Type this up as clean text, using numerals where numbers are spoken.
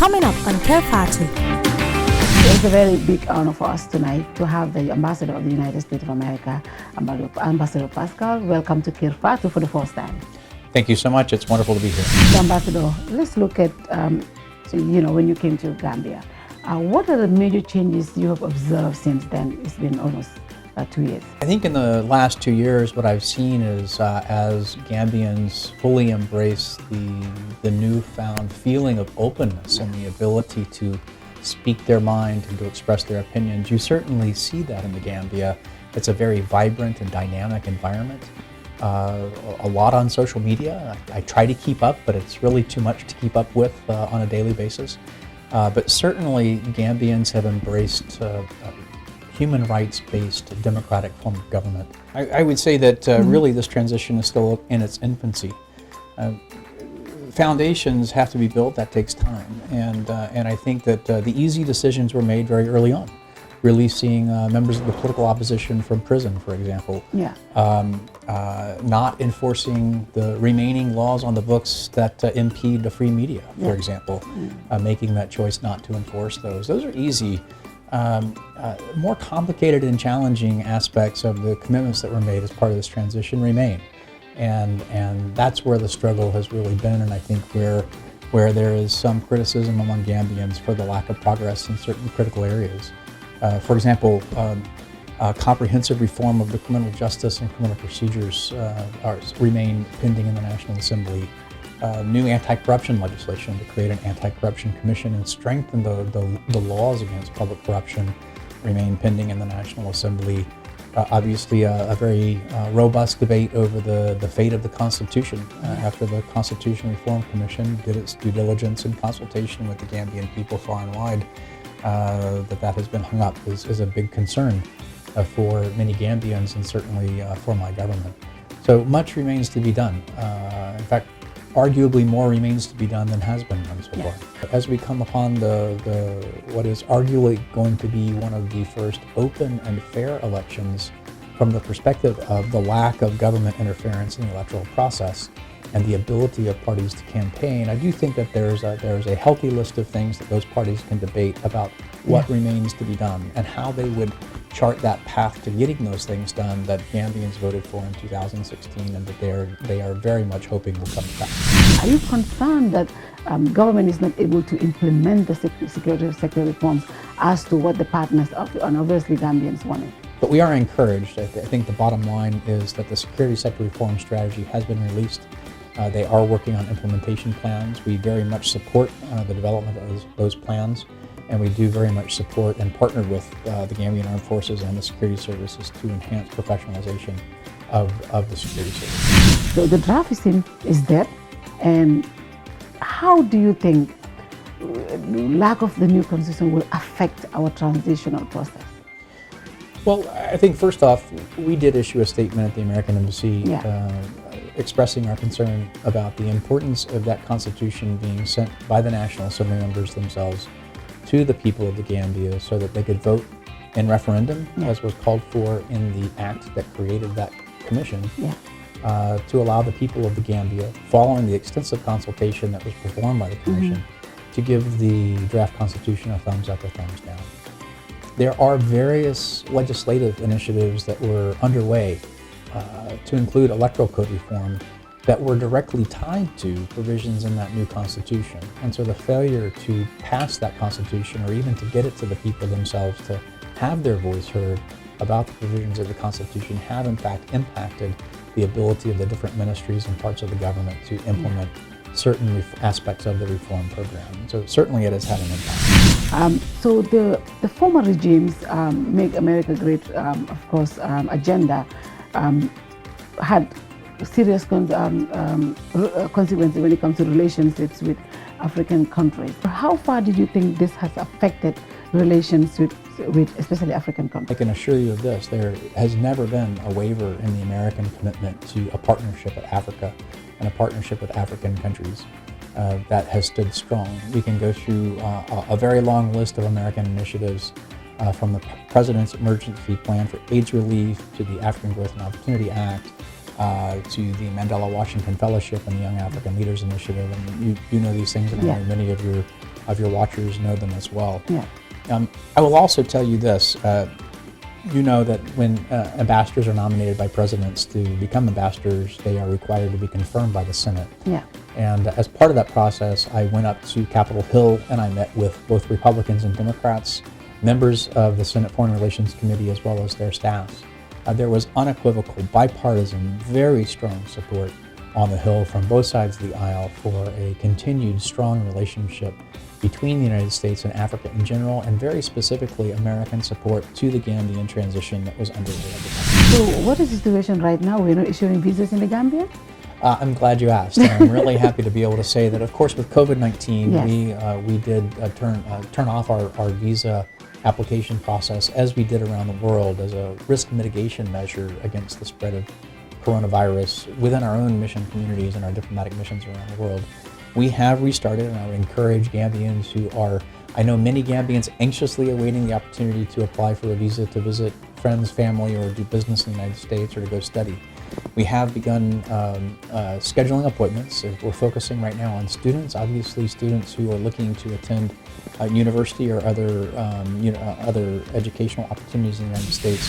Coming up on Kerrfatou. It's a very big honor for us tonight to have the Ambassador of the United States of America, Ambassador Paschall. Welcome to Kerrfatou for the first time. Thank you so much. It's wonderful to be here. So, Ambassador, let's look at, when you came to Gambia. What are the major changes you have observed since then? It's been almost 2 years. I think in the last 2 years, what I've seen is as Gambians fully embrace the newfound feeling of openness and the ability to speak their mind and to express their opinions, you certainly see that in the Gambia. It's a very vibrant and dynamic environment. A lot on social media. I try to keep up, but it's really too much to keep up with on a daily basis. But certainly Gambians have embraced human rights-based democratic form of government. I would say that really this transition is still in its infancy. Foundations have to be built. That takes time, and I think that the easy decisions were made very early on, releasing members of the political opposition from prison, for example. Yeah. Not enforcing the remaining laws on the books that impede the free media, for example, making that choice not to enforce those. Those are easy. More complicated and challenging aspects of the commitments that were made as part of this transition remain. And that's where the struggle has really been, and I think where there is some criticism among Gambians for the lack of progress in certain critical areas. For example, comprehensive reform of the criminal justice and criminal procedures remain pending in the National Assembly. New anti-corruption legislation to create an anti-corruption commission and strengthen the laws against public corruption remain pending in the National Assembly. Obviously, a very robust debate over the fate of the Constitution after the Constitution Reform Commission did its due diligence in consultation with the Gambian people far and wide. That has been hung up is a big concern for many Gambians and certainly for my government. So much remains to be done. In fact, arguably more remains to be done than has been done so far. As we come upon what is arguably going to be one of the first open and fair elections from the perspective of the lack of government interference in the electoral process and the ability of parties to campaign, I do think that there's a healthy list of things that those parties can debate about what remains to be done and how they would chart that path to getting those things done that Gambians voted for in 2016 and that they are very much hoping will come to pass. Are you concerned that government is not able to implement the security sector reforms as to what the partners and obviously Gambians wanted? But we are encouraged. I think the bottom line is that the security sector reform strategy has been released. They are working on implementation plans. We very much support the development of those plans, and we do very much support and partner with the Gambian Armed Forces and the security services to enhance professionalization of the security services. So the draft is there, and how do you think lack of the new constitution will affect our transitional process? Well, I think first off, we did issue a statement at the American Embassy expressing our concern about the importance of that Constitution being sent by the National Assembly members themselves to the people of the Gambia so that they could vote in referendum, as was called for in the act that created that commission, to allow the people of the Gambia, following the extensive consultation that was performed by the commission, to give the draft Constitution a thumbs up or thumbs down. There are various legislative initiatives that were underway to include electoral code reform that were directly tied to provisions in that new Constitution. And so the failure to pass that Constitution or even to get it to the people themselves to have their voice heard about the provisions of the Constitution have in fact impacted the ability of the different ministries and parts of the government to implement certain aspects of the reform program. So certainly it has had an impact. So the former regimes, Make America Great, of course, agenda had serious consequences when it comes to relationships with African countries. How far did you think this has affected relations with especially African countries? I can assure you of this, there has never been a waiver in the American commitment to a partnership with Africa and a partnership with African countries that has stood strong. We can go through a very long list of American initiatives from the President's Emergency Plan for AIDS Relief to the African Growth and Opportunity Act to the Mandela Washington Fellowship and the Young African Leaders Initiative. And you know these things, and I know many of your of your watchers know them as well. Yeah. I will also tell you this. You know that when ambassadors are nominated by presidents to become ambassadors, they are required to be confirmed by the Senate. Yeah. And as part of that process, I went up to Capitol Hill and I met with both Republicans and Democrats, members of the Senate Foreign Relations Committee, as well as their staffs. There was unequivocal, bipartisan, very strong support on the Hill from both sides of the aisle for a continued strong relationship between the United States and Africa in general, and very specifically American support to the Gambian transition that was underway at the time. So what is the situation right now? We're not issuing visas in the Gambia? I'm glad you asked. I'm really happy to be able to say that, of course, with COVID-19, Yes. we did turn off our visa application process, as we did around the world, as a risk mitigation measure against the spread of coronavirus within our own mission communities and our diplomatic missions around the world. We have restarted, and I would encourage Gambians who are, I know many Gambians anxiously awaiting the opportunity to apply for a visa to visit friends, family, or do business in the United States or to go study. We have begun scheduling appointments. We're focusing right now on students, obviously students who are looking to attend university or other educational opportunities in the United States.